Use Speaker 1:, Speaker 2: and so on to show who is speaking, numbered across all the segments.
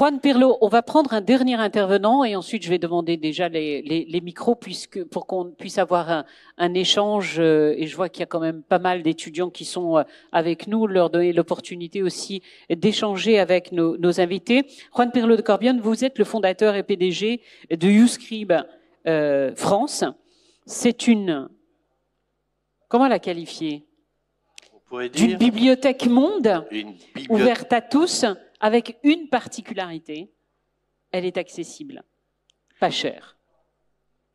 Speaker 1: Juan Pirlo, on va prendre un dernier intervenant et ensuite je vais demander déjà les micros pour qu'on puisse avoir un échange. Et je vois qu'il y a quand même pas mal d'étudiants qui sont avec nous, leur donner l'opportunité aussi d'échanger avec nos invités. Juan Pirlo de Corbion, vous êtes le fondateur et PDG de YouScribe France. C'est comment la qualifier? D'une bibliothèque monde, ouverte à tous, avec une particularité, elle est accessible, pas chère,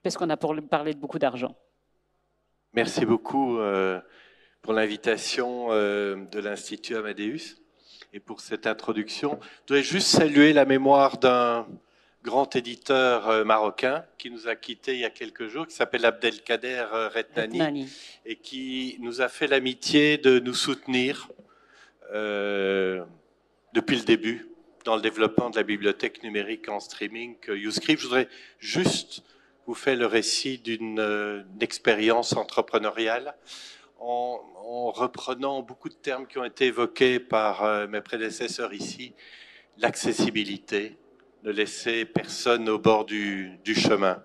Speaker 1: parce qu'on a parlé de beaucoup d'argent.
Speaker 2: Merci beaucoup pour l'invitation de l'Institut Amadeus et pour cette introduction. Je voudrais juste saluer la mémoire d'un grand éditeur marocain qui nous a quittés il y a quelques jours, qui s'appelle Abdelkader Retnani, et qui nous a fait l'amitié de nous soutenir depuis le début dans le développement de la bibliothèque numérique en streaming YouScribe. Je voudrais juste vous faire le récit d'une expérience entrepreneuriale en reprenant beaucoup de termes qui ont été évoqués par mes prédécesseurs ici, l'accessibilité, ne laisser personne au bord du chemin.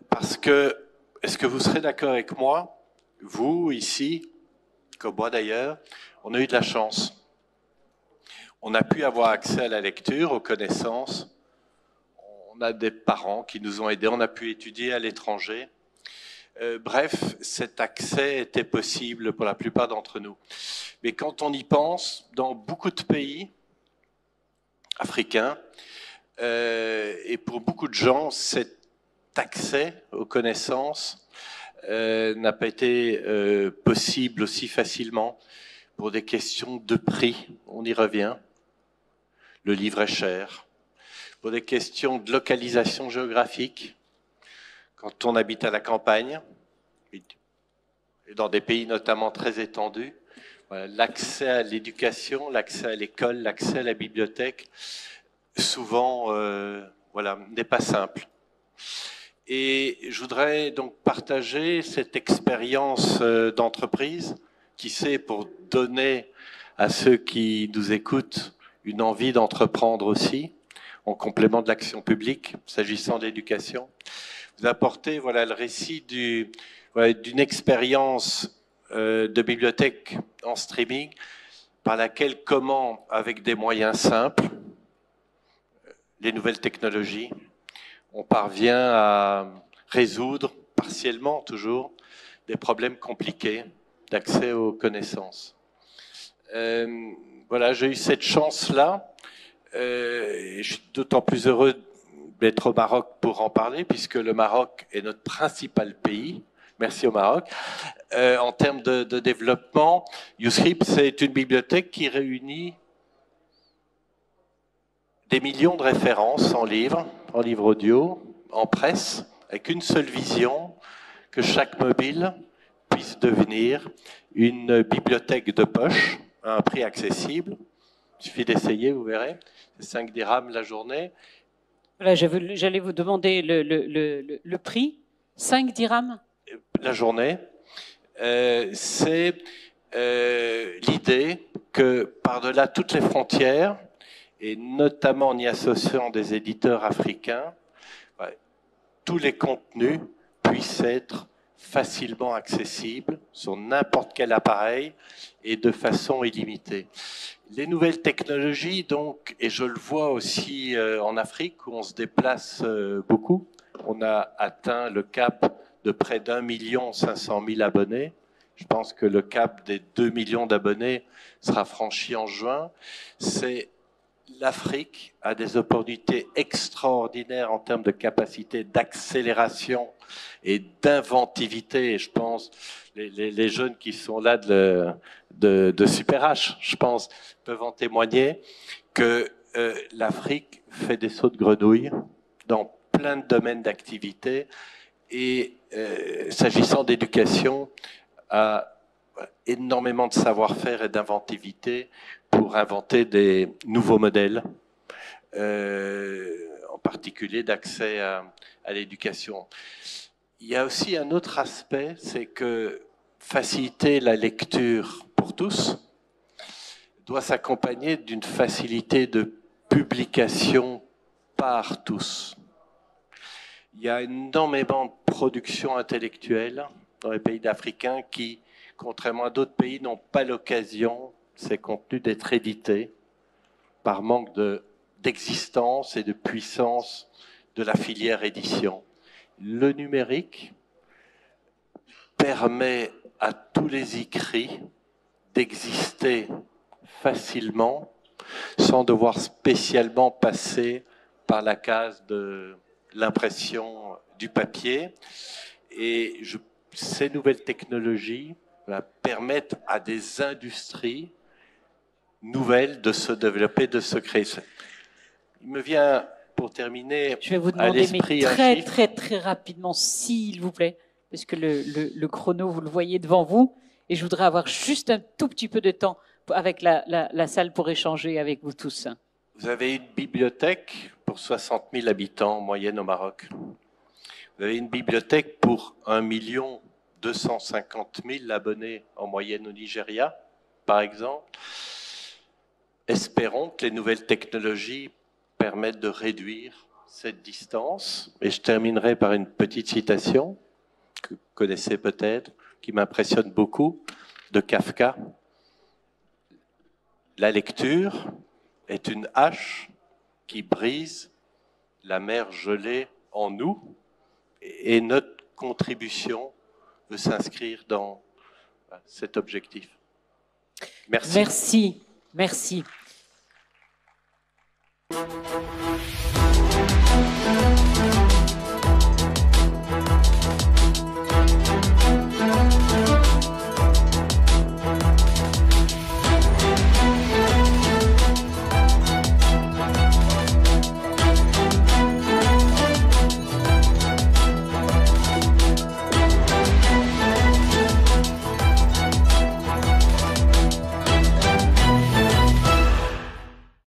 Speaker 2: Parce que, est-ce que vous serez d'accord avec moi, vous, ici, comme moi d'ailleurs, on a eu de la chance. On a pu avoir accès à la lecture, aux connaissances. On a des parents qui nous ont aidés, on a pu étudier à l'étranger. Bref, cet accès était possible pour la plupart d'entre nous. Mais quand on y pense, dans beaucoup de pays africains, et pour beaucoup de gens, cet accès aux connaissances n'a pas été possible aussi facilement pour des questions de prix. On y revient. Le livre est cher. Pour des questions de localisation géographique, quand on habite à la campagne, et dans des pays notamment très étendus, voilà, l'accès à l'éducation, l'accès à l'école, l'accès à la bibliothèque, souvent n'est pas simple. Et je voudrais donc partager cette expérience d'entreprise, qui sait, pour donner à ceux qui nous écoutent une envie d'entreprendre aussi, en complément de l'action publique, s'agissant d'éducation. Vous apportez le récit d'une expérience de bibliothèque en streaming par laquelle, comment, avec des moyens simples, les nouvelles technologies, on parvient à résoudre, partiellement toujours, des problèmes compliqués d'accès aux connaissances. J'ai eu cette chance-là. Je suis d'autant plus heureux d'être au Maroc pour en parler, puisque le Maroc est notre principal pays. Merci au Maroc. En termes de développement, YouScribe, c'est une bibliothèque qui réunit des millions de références en livres audio, en presse, avec une seule vision, que chaque mobile puisse devenir une bibliothèque de poche à un prix accessible. Il suffit d'essayer, vous verrez. C'est 5 dirhams la journée.
Speaker 1: Voilà, j'allais vous demander le prix. 5 dirhams
Speaker 2: la journée. C'est l'idée que par-delà toutes les frontières, et notamment en y associant des éditeurs africains, tous les contenus puissent être facilement accessibles sur n'importe quel appareil et de façon illimitée. Les nouvelles technologies, donc, et je le vois aussi en Afrique où on se déplace beaucoup, on a atteint le cap de près d'1 500 000 abonnés. Je pense que le cap des 2 millions d'abonnés sera franchi en juin. L'Afrique a des opportunités extraordinaires en termes de capacité d'accélération et d'inventivité. Et je pense, les jeunes qui sont là de Super H, je pense, peuvent en témoigner, que l'Afrique fait des sauts de grenouille dans plein de domaines d'activité et s'agissant d'éducation, a énormément de savoir-faire et d'inventivité pour inventer des nouveaux modèles, en particulier d'accès à l'éducation. Il y a aussi un autre aspect, c'est que faciliter la lecture pour tous doit s'accompagner d'une facilité de publication par tous. Il y a énormément de production intellectuelle dans les pays africains qui, contrairement à d'autres pays, n'ont pas l'occasion, ces contenus, d'être édités par manque d'existence et de puissance de la filière édition. Le numérique permet à tous les écrits d'exister facilement sans devoir spécialement passer par la case de l'impression du papier. Et ces nouvelles technologies permettent à des industries nouvelles de se développer, de se créer. Il me vient, pour terminer,
Speaker 1: je vais vous demander, mais très rapidement, s'il vous plaît, parce que le chrono, vous le voyez devant vous, et je voudrais avoir juste un tout petit peu de temps avec la salle pour échanger avec vous tous.
Speaker 2: Vous avez une bibliothèque pour 60 000 habitants en moyenne au Maroc. Vous avez une bibliothèque pour 1 250 000 abonnés en moyenne au Nigeria, par exemple. Espérons que les nouvelles technologies permettent de réduire cette distance. Et je terminerai par une petite citation que vous connaissez peut-être, qui m'impressionne beaucoup, de Kafka. La lecture est une hache qui brise la mer gelée en nous, et notre contribution veut s'inscrire dans cet objectif. Merci.
Speaker 1: Merci. Merci.